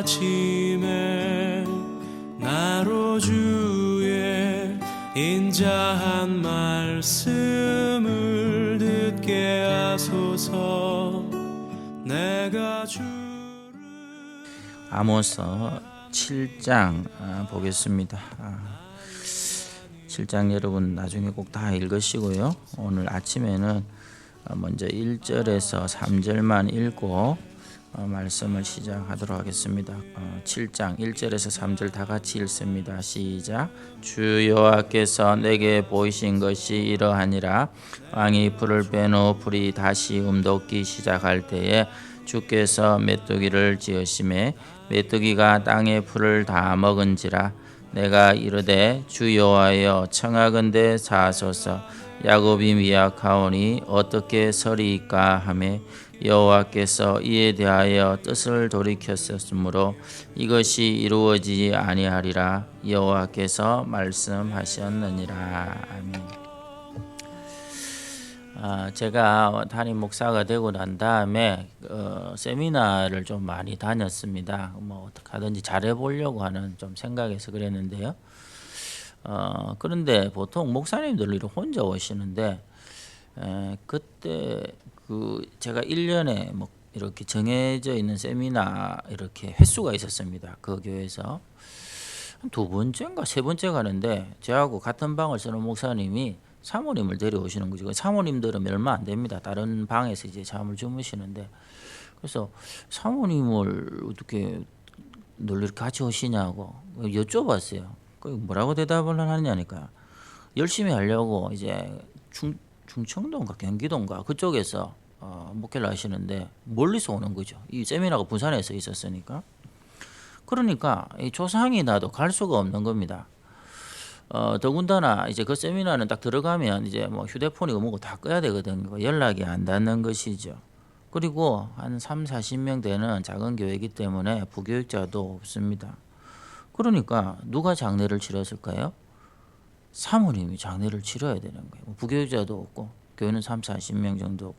아침에 나로 주의 인자한 말씀을 듣게 하소서. 내가 아모스 7장 보겠습니다. 7장 여러분 나중에 꼭 다 읽으시고요. 오늘 아침에는 먼저 1절에서 3절만 읽고 말씀을 시작하도록 하겠습니다. 7장 1절에서 3절 다 같이 읽습니다. 시작. 주 여호와께서 내게 보이신 것이 이러하니라. 왕이 불을 빼놓 불이 다시 움돋기 시작할 때에 주께서 메뚜기를 지으심에 메뚜기가 땅의 풀을 다 먹은지라. 내가 이르되 주 여호와여 청하건대 사하소서. 야곱이 미약하오니 어떻게 서리이까 하매 여호와께서 이에 대하여 뜻을 돌이켰으므로 이것이 이루어지지 아니하리라. 여호와께서 말씀하셨느니라. 아멘. 제가 담임 목사가 되고 난 다음에 세미나를 좀 많이 다녔습니다. 뭐 어떻게 하든지 잘해보려고 하는 좀 생각에서 그랬는데요. 그런데 보통 목사님들 혼자 오시는데 그때 제가 1년에 뭐 이렇게 정해져 있는 세미나 이렇게 횟수가 있었습니다. 그 교회에서 두 번째인가 세 번째 가는데 저하고 같은 방을 쓰는 목사님이 사모님을 데려오시는 거죠. 사모님들은 얼마 안 됩니다. 다른 방에서 이제 잠을 주무시는데, 그래서 사모님을 어떻게 늘 이렇게 같이 오시냐고 여쭤봤어요. 뭐라고 대답을 하느냐니까 열심히 하려고 이제 충청도인가 경기도인가 그쪽에서 목회를 하시는데 멀리서 오는 거죠. 이 세미나가 부산에서 있었으니까. 그러니까 이 조상이 나도 갈 수가 없는 겁니다. 더군다나 이제 그 세미나는 딱 들어가면 이제 뭐 휴대폰이고 뭐고 다 꺼야 되거든요. 연락이 안 닿는 것이죠. 그리고 한 30-40명 되는 작은 교회이기 때문에 부교육자도 없습니다. 그러니까 누가 장례를 치렀을까요? 사모님이 장례를 치러야 되는 거예요. 부교육자도 없고 교회는 30-40명 정도고.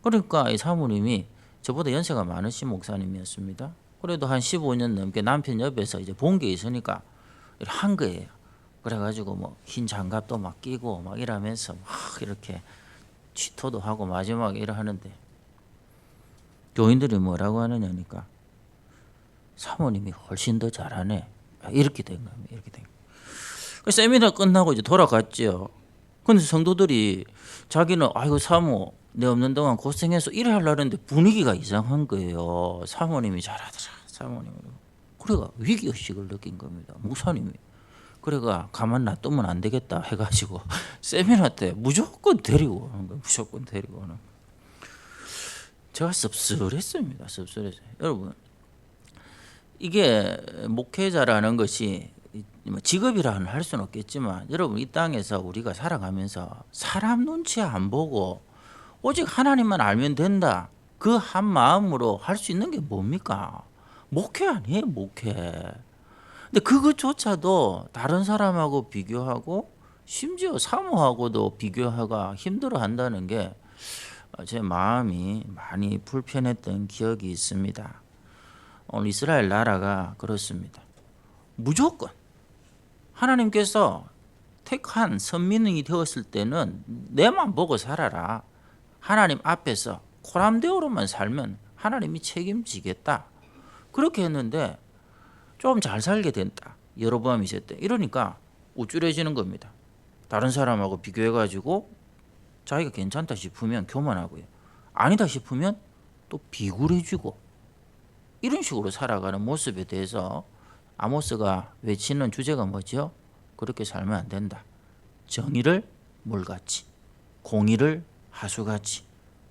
그러니까 이 사모님이 저보다 연세가 많으신 목사님이었습니다. 그래도 한 15년 넘게 남편 옆에서 이제 본 게 있으니까 한 거예요. 그래가지고 뭐 흰 장갑도 막 끼고 막 이러면서 막 이렇게 취토도 하고 마지막에 이러하는데 교인들이 뭐라고 하느냐니까 사모님이 훨씬 더 잘하네. 이렇게 된 겁니다. 이렇게 된 거예요. 그 세미나 끝나고 이제 돌아갔죠. 근데 성도들이 자기는 아이고 사모 내 없는 동안 고생해서 이래 하려고 했는데 분위기가 이상한 거예요. 사모님이 잘하더라. 사모님. 그래가 위기의식을 느낀 겁니다. 목사님이. 그래가 가만 놔두면 안 되겠다 해가지고 세미나 때 무조건 데리고 오는 거예요. 무조건 데리고 오는 거예요. 제가 씁쓸했습니다. 씁쓸했어요. 여러분 이게 목회자라는 것이 직업이라는 할 수는 없겠지만 여러분 이 땅에서 우리가 살아가면서 사람 눈치 안 보고 오직 하나님만 알면 된다. 그 한 마음으로 할 수 있는 게 뭡니까? 목회 아니에요. 목회. 근데 그것조차도 다른 사람하고 비교하고 심지어 사모하고도 비교하기가 힘들어 한다는 게 제 마음이 많이 불편했던 기억이 있습니다. 오늘 이스라엘 나라가 그렇습니다. 무조건 하나님께서 택한 선민이 되었을 때는 내만 보고 살아라. 하나님 앞에서 코람대오로만 살면 하나님이 책임지겠다. 그렇게 했는데 좀 잘 살게 된다. 여로보암이 있을 때. 이러니까 우쭐해지는 겁니다. 다른 사람하고 비교해가지고 자기가 괜찮다 싶으면 교만하고요. 아니다 싶으면 또 비굴해지고 이런 식으로 살아가는 모습에 대해서 아모스가 외치는 주제가 뭐죠? 그렇게 살면 안 된다. 정의를 물같이, 공의를 하수같이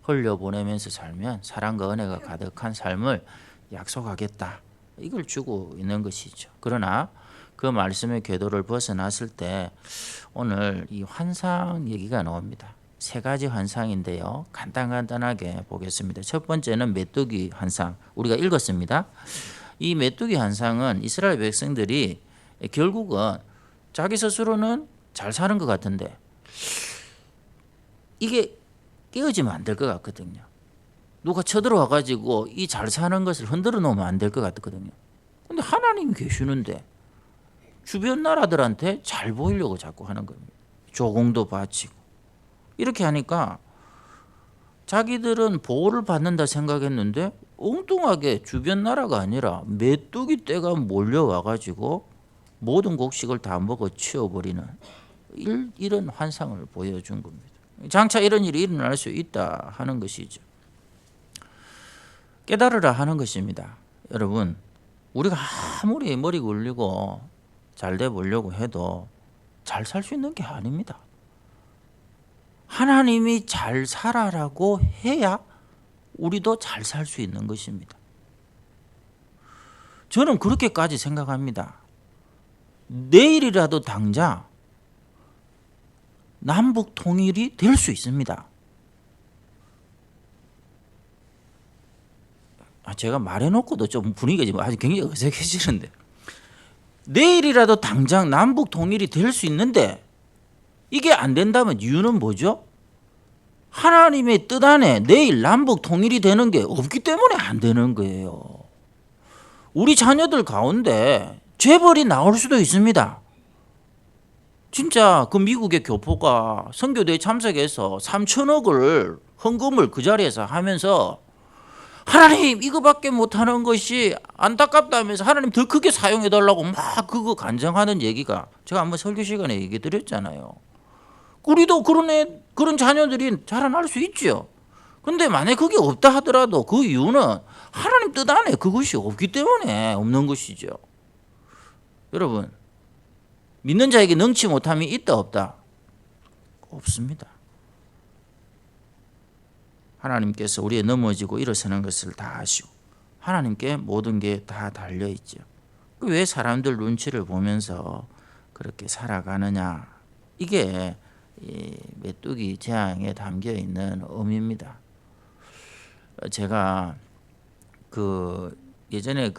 흘려보내면서 살면 사랑과 은혜가 가득한 삶을 약속하겠다. 이걸 주고 있는 것이죠. 그러나 그 말씀의 궤도를 벗어났을 때 오늘 이 환상 얘기가 나옵니다. 세 가지 환상인데요. 간단하게 보겠습니다. 첫 번째는 메뚜기 환상. 우리가 읽었습니다. 이 메뚜기 환상은 이스라엘 백성들이 결국은 자기 스스로는 잘 사는 것 같은데 이게 깨어지면 안 될 것 같거든요. 누가 쳐들어와 가지고 이 잘 사는 것을 흔들어 놓으면 안 될 것 같거든요. 근데 하나님이 계시는데 주변 나라들한테 잘 보이려고 자꾸 하는 겁니다. 조공도 바치고 이렇게 하니까 자기들은 보호를 받는다 생각했는데 엉뚱하게 주변 나라가 아니라 메뚜기 떼가 몰려와 가지고 모든 곡식을 다 먹어 치워버리는 이런 환상을 보여준 겁니다. 장차 이런 일이 일어날 수 있다 하는 것이죠. 깨달으라 하는 것입니다. 여러분, 우리가 아무리 머리 굴리고 잘 돼 보려고 해도 잘 살 수 있는 게 아닙니다. 하나님이 잘 살아라고 해야 우리도 잘 살 수 있는 것입니다. 저는 그렇게까지 생각합니다. 내일이라도 당장 남북 통일이 될 수 있습니다. 제가 말해놓고도 좀 분위기가 지금 아주 굉장히 어색해지는데, 내일이라도 당장 남북 통일이 될 수 있는데 이게 안 된다면 이유는 뭐죠? 하나님의 뜻 안에 내일 남북 통일이 되는 게 없기 때문에 안 되는 거예요. 우리 자녀들 가운데 재벌이 나올 수도 있습니다. 진짜 그 미국의 교포가 선교대에 참석해서 3천억을 헌금을 그 자리에서 하면서 하나님 이거밖에 못하는 것이 안타깝다면서 하나님 더 크게 사용해달라고 막 그거 간증하는 얘기가, 제가 한번 설교 시간에 얘기 드렸잖아요. 우리도 그런 자녀들이 자라날 수 있죠. 근데 만약에 그게 없다 하더라도 그 이유는 하나님 뜻 안에 그것이 없기 때문에 없는 것이죠. 여러분, 믿는 자에게 능치 못함이 있다 없다? 없습니다. 하나님께서 우리의 넘어지고 일어서는 것을 다 아시고 하나님께 모든 게 다 달려있죠. 왜 사람들 눈치를 보면서 그렇게 살아가느냐, 이게 이 메뚜기 재앙에 담겨있는 의미입니다. 제가 예전에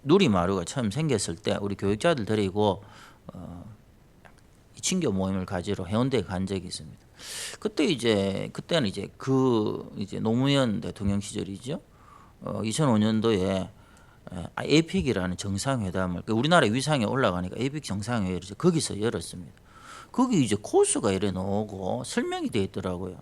누리마루가 처음 생겼을 때 우리 교육자들 데리고 친교 모임을 가지러 해운대에 간 적이 있습니다. 그때는 이제 노무현 대통령 시절이죠. 2005년도에 에이픽이라는 정상회담을, 우리나라 위상에 올라가니까 에이픽 정상회의를 거기서 열었습니다. 거기 이제 코스가 이래 나오고 설명이 되어 있더라고요.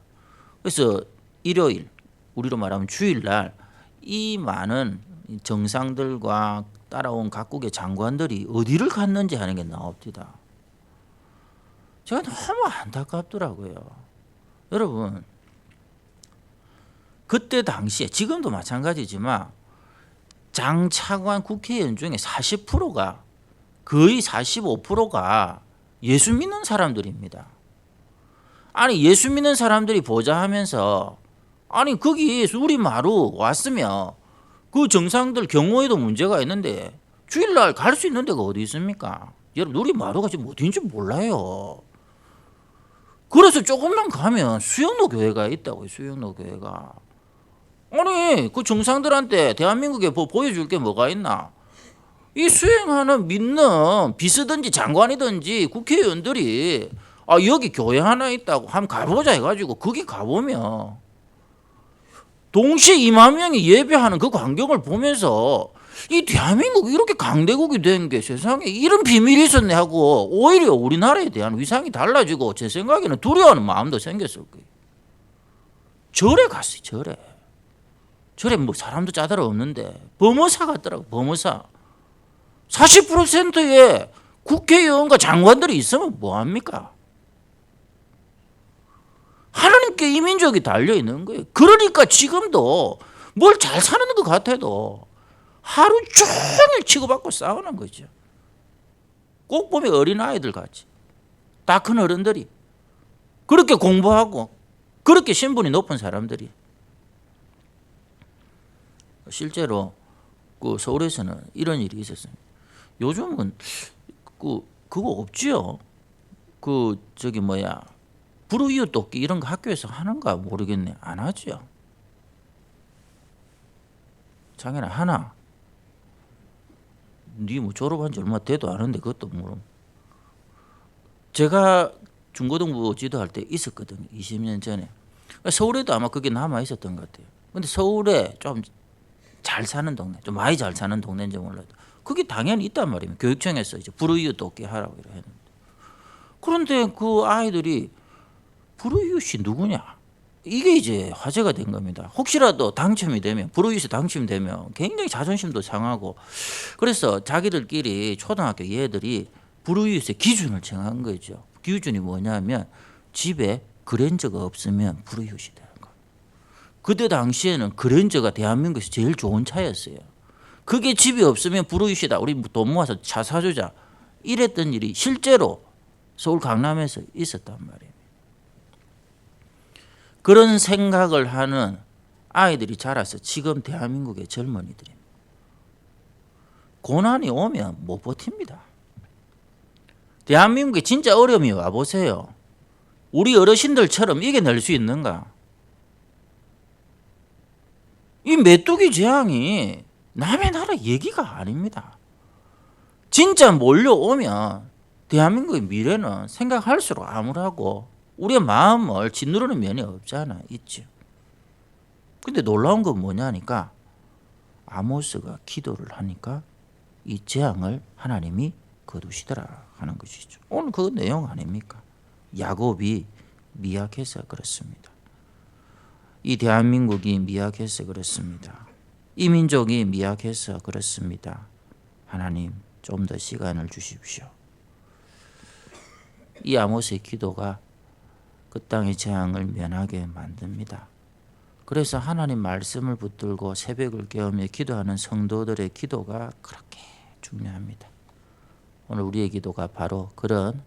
그래서 일요일, 우리로 말하면 주일날 이 많은 정상들과 따라온 각국의 장관들이 어디를 갔는지 하는 게 나옵니다. 제가 너무 안타깝더라고요. 여러분, 그때 당시에, 지금도 마찬가지지만 장 차관 국회의원 중에 40%가, 거의 45%가 예수 믿는 사람들입니다. 아니, 예수 믿는 사람들이 보자 하면서, 아니 거기 누리마루 왔으면 그 정상들 경호에도 문제가 있는데 주일날 갈 수 있는 데가 어디 있습니까? 여러분, 누리마루가 지금 어딘지 몰라요. 그래서 조금만 가면 수영로 교회가 있다고요. 수영로 교회가. 아니 그 정상들한테 대한민국에 보여줄 게 뭐가 있나? 이 수행하는 믿는 비서든지 장관이든지 국회의원들이 여기 교회 하나 있다고 한번 가보자 해가지고 거기 가보면 동시에 2만 명이 예배하는 그 광경을 보면서 이 대한민국이 이렇게 강대국이 된 게 세상에 이런 비밀이 있었네 하고 오히려 우리나라에 대한 위상이 달라지고 제 생각에는 두려워하는 마음도 생겼을 거예요. 절에 갔어요. 절에 뭐 사람도 짜다라 없는데 범어사 같더라고. 범어사. 40%의 국회의원과 장관들이 있으면 뭐합니까? 하나님께 이 민족이 달려있는 거예요. 그러니까 지금도 뭘 잘 사는 것 같아도 하루 종일 치고받고 싸우는 거죠. 꼭 보면 어린아이들 같이 다 큰 어른들이 그렇게 공부하고 그렇게 신분이 높은 사람들이. 실제로 그 서울에서는 이런 일이 있었습니다. 요즘은 그거 없지요. 불우이웃 돕기 이런 거 학교에서 하는가 모르겠네. 안 하죠. 장애나 하나. 니 뭐 졸업한 지 얼마 돼도 않은데 그것도 모르고. 제가 중고등부 지도할 때 있었거든요. 20년 전에. 서울에도 아마 그게 남아 있었던 것 같아요. 근데 서울에 좀 잘 사는 동네, 좀 많이 잘 사는 동네인지 몰라도 그게 당연히 있단 말입니다. 교육청에서 이제 불우이웃 돕기 하라고 했는데, 그런데 그 아이들이 불우이웃이 누구냐? 이게 이제 화제가 된 겁니다. 혹시라도 당첨이 되면, 불우이웃에 당첨되면 굉장히 자존심도 상하고, 그래서 자기들끼리 초등학교 얘들이 불우이웃의 기준을 정한 거죠. 기준이 뭐냐면 집에 그랜저가 없으면 불우이웃이 되는 거예요. 그때 당시에는 그랜저가 대한민국에서 제일 좋은 차였어요. 그게 집이 없으면 불우이웃이다. 우리 돈 모아서 차 사주자. 이랬던 일이 실제로 서울 강남에서 있었단 말이에요. 그런 생각을 하는 아이들이 자라서 지금 대한민국의 젊은이들입니다. 고난이 오면 못 버팁니다. 대한민국에 진짜 어려움이 와보세요. 우리 어르신들처럼 이겨낼 수 있는가? 이 메뚜기 재앙이 남의 나라 얘기가 아닙니다. 진짜 몰려오면 대한민국의 미래는 생각할수록 암울하고 우리의 마음을 짓누르는 면이 없잖아, 있죠. 근데 놀라운 건 뭐냐니까 아모스가 기도를 하니까 이 재앙을 하나님이 거두시더라 하는 것이죠. 오늘 그 내용 아닙니까? 야곱이 미약해서 그렇습니다. 이 대한민국이 미약해서 그렇습니다. 이 민족이 미약해서 그렇습니다. 하나님 좀 더 시간을 주십시오. 이 아모스의 기도가 그 땅의 재앙을 면하게 만듭니다. 그래서 하나님 말씀을 붙들고 새벽을 깨우며 기도하는 성도들의 기도가 그렇게 중요합니다. 오늘 우리의 기도가 바로 그런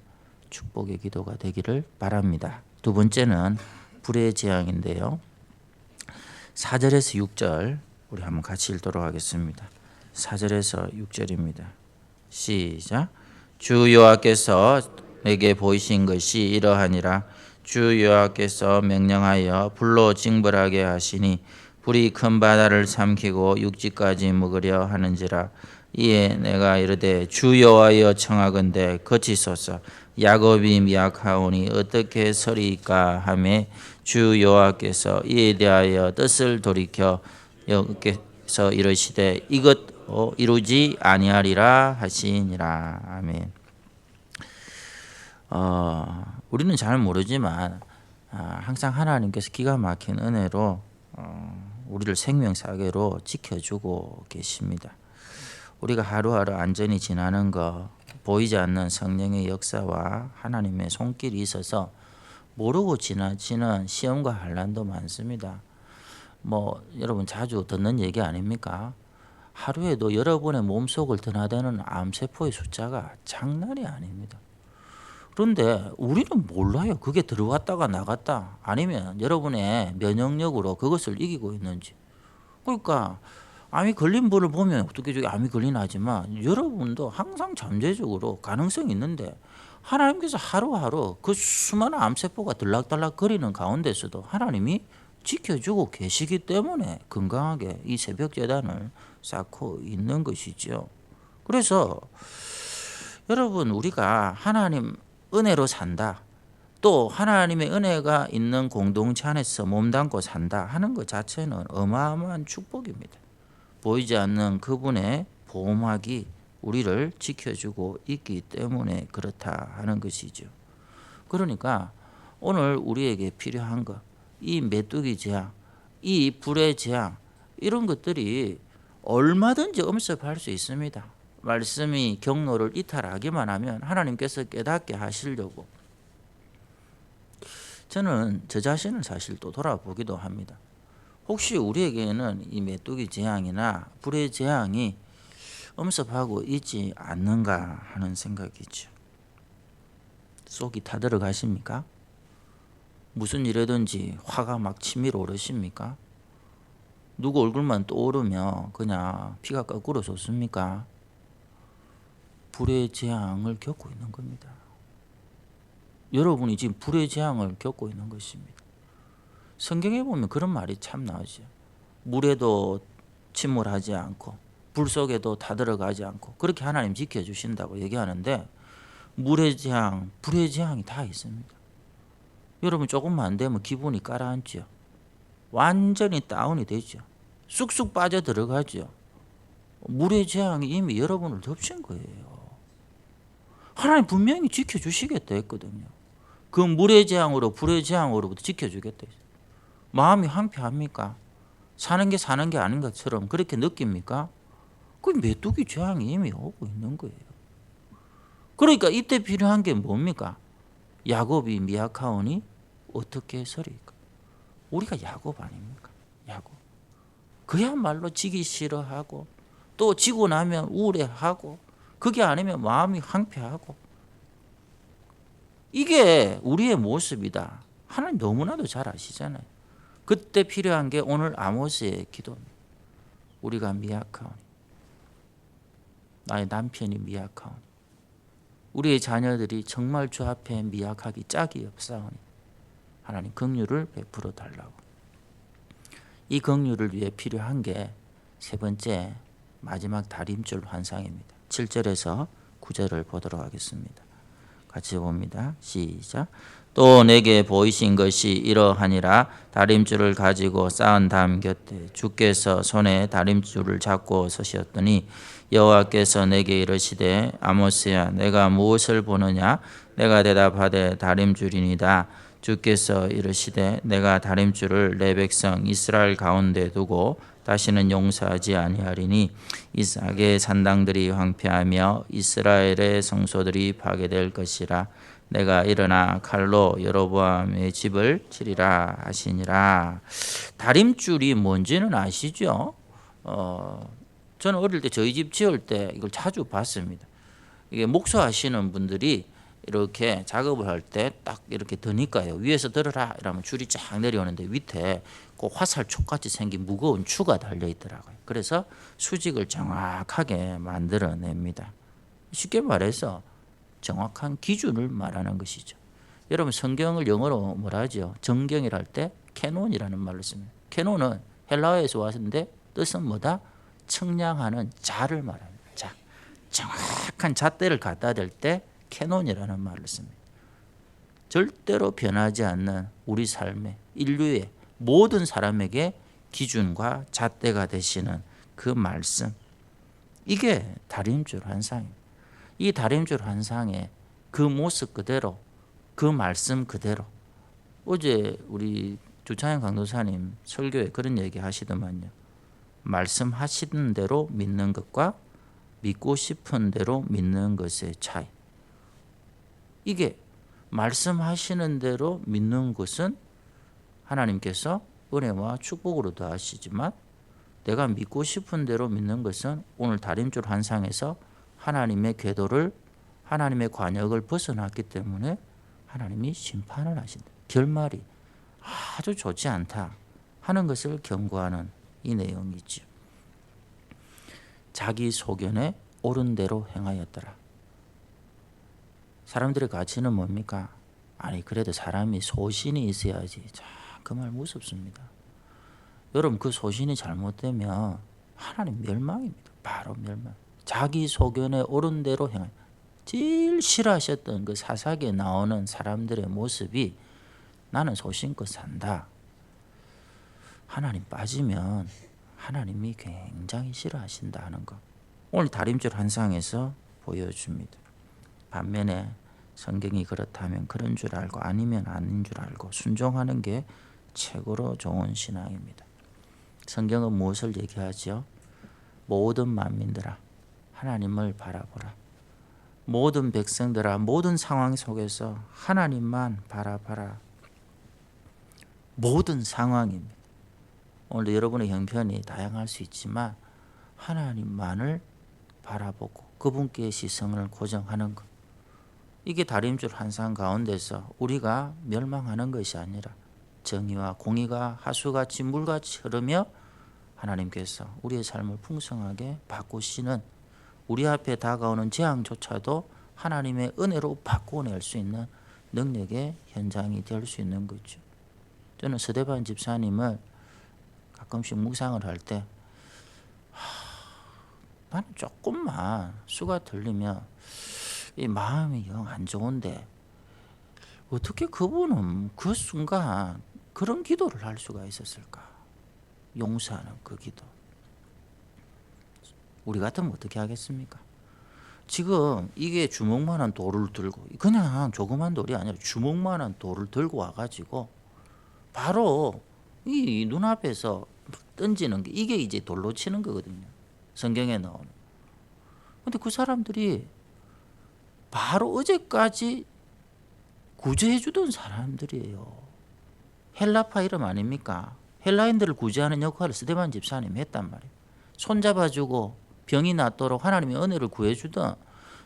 축복의 기도가 되기를 바랍니다. 두 번째는 불의 재앙인데요. 4절에서 6절 우리 한번 같이 읽도록 하겠습니다. 4절에서 6절입니다. 시작. 주 여호와께서 내게 보이신 것이 이러하니라. 주 여호와께서 명령하여 불로 징벌하게 하시니 불이 큰 바다를 삼키고 육지까지 먹으려 하는지라. 이에 내가 이르되 주 여호와여 청하건대 거치소서. 야곱이 미약하오니 어떻게 서리이까 하매 주 여호와께서 이에 대하여 뜻을 돌이켜 여호와께서 이르시되 이것 이루지 아니하리라 하시니라. 아멘. 우리는 잘 모르지만 항상 하나님께서 기가 막힌 은혜로 우리를 생명사계로 지켜주고 계십니다. 우리가 하루하루 안전히 지나는 거, 보이지 않는 성령의 역사와 하나님의 손길이 있어서 모르고 지나치는 시험과 환난도 많습니다. 여러분 자주 듣는 얘기 아닙니까? 하루에도 여러분의 몸속을 드나드는 암세포의 숫자가 장난이 아닙니다. 그런데 우리는 몰라요. 그게 들어왔다가 나갔다 아니면 여러분의 면역력으로 그것을 이기고 있는지. 그러니까 암이 걸린 분을 보면 어떻게 저기 암이 걸리나 하지만 여러분도 항상 잠재적으로 가능성이 있는데 하나님께서 하루하루 그 수많은 암세포가 들락달락 거리는 가운데서도 하나님이 지켜주고 계시기 때문에 건강하게 이 새벽 제단을 쌓고 있는 것이죠. 그래서 여러분 우리가 하나님 은혜로 산다, 또 하나님의 은혜가 있는 공동체 안에서 몸담고 산다 하는 것 자체는 어마어마한 축복입니다. 보이지 않는 그분의 보호막이 우리를 지켜주고 있기 때문에 그렇다 하는 것이죠. 그러니까 오늘 우리에게 필요한 것, 이 메뚜기 재앙, 이 불의 재앙, 이런 것들이 얼마든지 엄습할 수 있습니다. 말씀이 경로를 이탈하기만 하면 하나님께서 깨닫게 하시려고. 저는 저 자신을 사실 또 돌아보기도 합니다. 혹시 우리에게는 이 메뚜기 재앙이나 불의 재앙이 엄습하고 있지 않는가 하는 생각이죠. 속이 타들어가십니까? 무슨 일이든지 화가 막 치밀어 오르십니까? 누구 얼굴만 떠오르면 그냥 피가 거꾸로 솟습니까? 불의 재앙을 겪고 있는 겁니다. 여러분이 지금 불의 재앙을 겪고 있는 것입니다. 성경에 보면 그런 말이 참 나오죠. 물에도 침몰하지 않고 불 속에도 타들어가지 않고 그렇게 하나님 지켜주신다고 얘기하는데 물의 재앙, 불의 재앙이 다 있습니다. 여러분 조금만 안 되면 기분이 가라앉죠. 완전히 다운이 되죠. 쑥쑥 빠져 들어가죠. 물의 재앙이 이미 여러분을 덮친 거예요. 하나님 분명히 지켜주시겠다 했거든요. 그 물의 재앙으로 불의 재앙으로부터 지켜주겠다. 마음이 황폐합니까? 사는 게 아닌 것처럼 그렇게 느낍니까? 그 메뚜기 재앙이 이미 오고 있는 거예요. 그러니까 이때 필요한 게 뭡니까? 야곱이 미약하오니 어떻게 서리까? 우리가 야곱 아닙니까? 야곱. 그야말로 지기 싫어하고 또 지고 나면 우울해하고 그게 아니면 마음이 황폐하고 이게 우리의 모습이다. 하나님 너무나도 잘 아시잖아요. 그때 필요한 게 오늘 아모스의 기도입니다. 우리가 미약하오니 나의 남편이 미약하오니 우리의 자녀들이 정말 주 앞에 미약하기 짝이 없사오니 하나님 긍휼을 베풀어 달라고. 이 긍휼을 위해 필요한 게 세 번째 마지막 다림줄 환상입니다. 7절에서 9절을 보도록 하겠습니다. 같이 봅니다. 시작. 또 내게 보이신 것이 이러하니라. 다림줄을 가지고 쌓은 담 곁에 주께서 손에 다림줄을 잡고 서셨더니 여호와께서 내게 이르시되 아모스야 내가 무엇을 보느냐? 내가 대답하되 다림줄이니이다. 주께서 이르시되 내가 다림줄을 내 백성 이스라엘 가운데 두고 다시는 용서하지 아니하리니 이삭의 산당들이 황폐하며 이스라엘의 성소들이 파괴될 것이라. 내가 일어나 칼로 여로보암의 집을 치리라 하시니라. 다림줄이 뭔지는 아시죠? 저는 어릴 때 저희 집 지을 때 이걸 자주 봤습니다. 이게 목수하시는 분들이 이렇게 작업을 할 때 딱 이렇게 드니까요. 위에서 들어라 이러면 줄이 쫙 내려오는데 밑에 그 화살촉같이 생긴 무거운 추가 달려 있더라고요. 그래서 수직을 정확하게 만들어냅니다. 쉽게 말해서 정확한 기준을 말하는 것이죠. 여러분 성경을 영어로 뭐라 하죠? 정경이라 할 때 캐논이라는 말을 씁니다. 캐논은 헬라어에서 왔는데 뜻은 뭐다? 측량하는 자를 말합니다. 자, 정확한 잣대를 갖다 댈 때 캐논이라는 말을 씁니다. 절대로 변하지 않는 우리 삶의 인류의 모든 사람에게 기준과 잣대가 되시는 그 말씀, 이게 다림줄 환상입니다. 이 다림줄 환상의 그 모습 그대로, 그 말씀 그대로. 어제 우리 주창현 강도사님 설교에 그런 얘기 하시더만요. 말씀하시는 대로 믿는 것과 믿고 싶은 대로 믿는 것의 차이. 이게 말씀하시는 대로 믿는 것은 하나님께서 은혜와 축복으로 더하시지만 내가 믿고 싶은 대로 믿는 것은 오늘 다림줄 환상에서 하나님의 궤도를, 하나님의 관역을 벗어났기 때문에 하나님이 심판을 하신다. 결말이 아주 좋지 않다 하는 것을 경고하는 이 내용이죠. 자기 소견에 옳은 대로 행하였더라. 사람들의 가치는 뭡니까? 아니 그래도 사람이 소신이 있어야지. 자, 그 말 무섭습니다. 여러분 그 소신이 잘못되면 하나님 멸망입니다. 바로 멸망. 자기 소견에 옳은 대로 행하여. 제일 싫어하셨던 그 사사기에 나오는 사람들의 모습이 나는 소신껏 산다. 하나님 빠지면 하나님이 굉장히 싫어하신다 하는 것. 오늘 다림줄 환상에서 보여줍니다. 반면에 성경이 그렇다면 그런 줄 알고 아니면 아닌 줄 알고 순종하는 게 최고로 좋은 신앙입니다. 성경은 무엇을 얘기하죠? 모든 만민들아 하나님을 바라보라. 모든 백성들아 모든 상황 속에서 하나님만 바라봐라. 모든 상황입니다. 오늘 여러분의 형편이 다양할 수 있지만 하나님만을 바라보고 그분께 시선을 고정하는 것. 이게 다림줄 환상 가운데서 우리가 멸망하는 것이 아니라 정의와 공의가 하수같이 물같이 흐르며 하나님께서 우리의 삶을 풍성하게 바꾸시는, 우리 앞에 다가오는 재앙조차도 하나님의 은혜로 바꿔낼 수 있는 능력의 현장이 될 수 있는 거죠. 저는 서대반 집사님을 가끔씩 묵상을 할 때 나는 조금만 수가 들리면 이 마음이 영 안 좋은데 어떻게 그분은 그 순간 그런 기도를 할 수가 있었을까? 용서하는 그 기도. 우리 같으면 어떻게 하겠습니까? 지금 이게 주먹만한 돌을 들고, 그냥 조그만 돌이 아니라 주먹만한 돌을 들고 와가지고 바로 이 눈앞에서 막 던지는 게, 이게 이제 돌로 치는 거거든요. 성경에 나오는. 근데 그 사람들이 바로 어제까지 구제해 주던 사람들이에요. 헬라파 이름 아닙니까? 헬라인들을 구제하는 역할을 스데반 집사님이 했단 말이에요. 손잡아주고 병이 낫도록 하나님의 은혜를 구해주던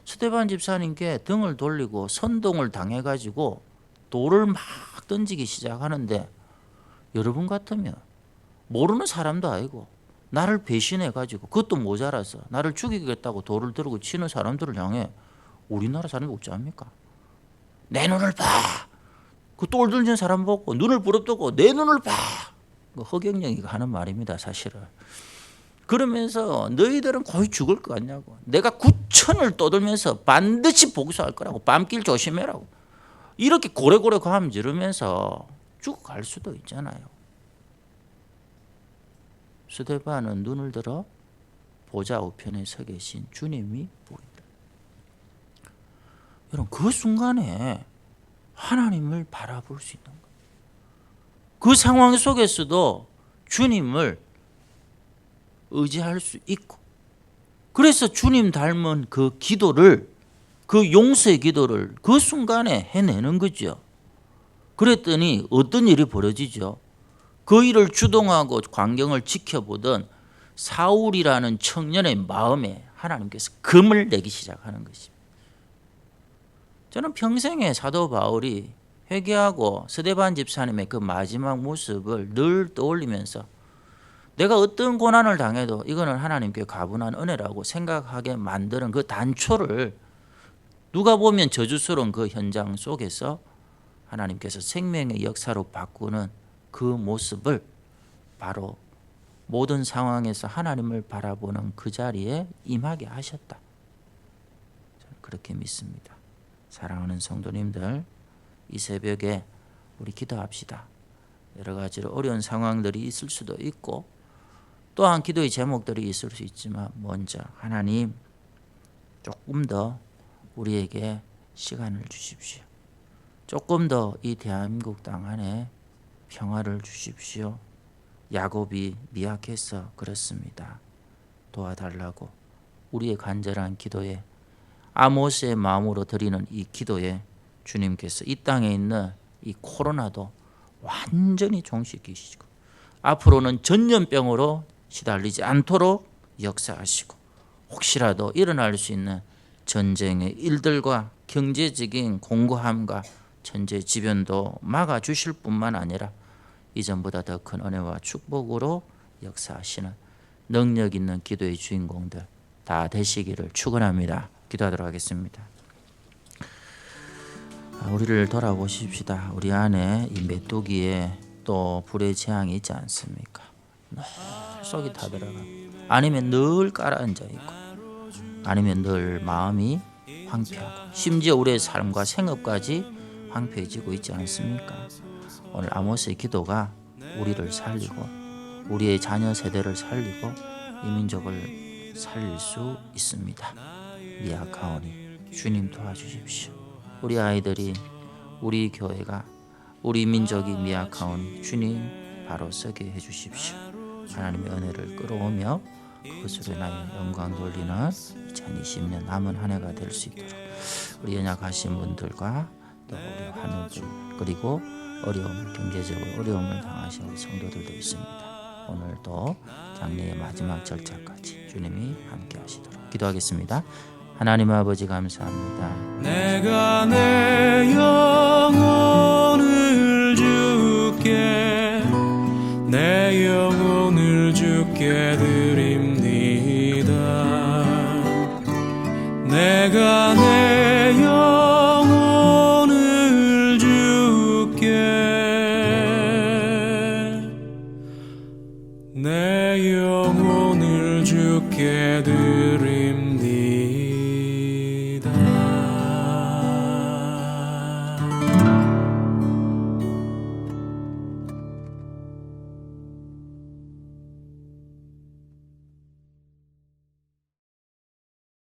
스데반 집사님께 등을 돌리고 선동을 당해가지고 돌을 막 던지기 시작하는데, 여러분 같으면 모르는 사람도 아니고 나를 배신해가지고 그것도 모자라서 나를 죽이겠다고 돌을 들고 치는 사람들을 향해 우리나라 사람이 어찌 합니까? 내 눈을 봐! 그 돌 던진 사람 보고 눈을 부릅뜨고 내 눈을 봐! 허경영이가 하는 말입니다, 사실은. 그러면서 너희들은 거의 죽을 것 같냐고. 내가 9천을 떠들면서 반드시 복수할 거라고. 밤길 조심해라고. 이렇게 고래고래 감 지르면서 죽어갈 수도 있잖아요. 스데반은 눈을 들어 보좌 우편에 서 계신 주님이 보인다. 여러분, 그 순간에 하나님을 바라볼 수 있는 거예요. 그 상황 속에서도 주님을 의지할 수 있고, 그래서 주님 닮은 그 기도를, 그 용서의 기도를 그 순간에 해내는 거죠. 그랬더니 어떤 일이 벌어지죠? 그 일을 주동하고 광경을 지켜보던 사울이라는 청년의 마음에 하나님께서 금을 내기 시작하는 것입니다. 저는 평생에 사도 바울이 회개하고 스데반 집사님의 그 마지막 모습을 늘 떠올리면서 내가 어떤 고난을 당해도 이거는 하나님께 가분한 은혜라고 생각하게 만드는 그 단초를, 누가 보면 저주스러운 그 현장 속에서 하나님께서 생명의 역사로 바꾸는 그 모습을 바로 모든 상황에서 하나님을 바라보는 그 자리에 임하게 하셨다. 저는 그렇게 믿습니다. 사랑하는 성도님들, 이 새벽에 우리 기도합시다. 여러 가지로 어려운 상황들이 있을 수도 있고 또한 기도의 제목들이 있을 수 있지만, 먼저 하나님, 조금 더 우리에게 시간을 주십시오. 조금 더 이 대한민국 땅 안에 평화를 주십시오. 야곱이 미약해서 그렇습니다. 도와달라고 우리의 간절한 기도에, 아모스의 마음으로 드리는 이 기도에 주님께서 이 땅에 있는 이 코로나도 완전히 종식시키시고 앞으로는 전염병으로 시달리지 않도록 역사하시고, 혹시라도 일어날 수 있는 전쟁의 일들과 경제적인 공고함과 천재지변도 막아주실 뿐만 아니라 이전보다 더 큰 은혜와 축복으로 역사하시는 능력 있는 기도의 주인공들 다 되시기를 축원합니다. 기도하도록 하겠습니다. 우리를 돌아보십시다. 우리 안에 이 메뚜기에 또 불의 재앙이 있지 않습니까? 늘 속이 타들어가고, 아니면 늘 깔아앉아 있고, 아니면 늘 마음이 황폐하고, 심지어 우리의 삶과 생업까지 황폐해지고 있지 않습니까? 오늘 아모스의 기도가 우리를 살리고 우리의 자녀 세대를 살리고 이 민족을 살릴 수 있습니다. 미약하오니 주님 도와주십시오. 우리 아이들이, 우리 교회가, 우리 민족이 미약하오니 주님 바로 서게 해주십시오. 하나님의 은혜를 끌어오며 그것으로 인하여 영광 돌리는 2020년 남은 한 해가 될 수 있도록 우리 연약하신 분들과 또 우리 환우들, 그리고 어려움, 경제적으로 어려움을 당하신 우리 성도들도 있습니다. 오늘도 장래의 마지막 절차까지 주님이 함께 하시도록 기도하겠습니다. 하나님 아버지 감사합니다. 내가 내 영혼을 주께, 내 영혼을 주께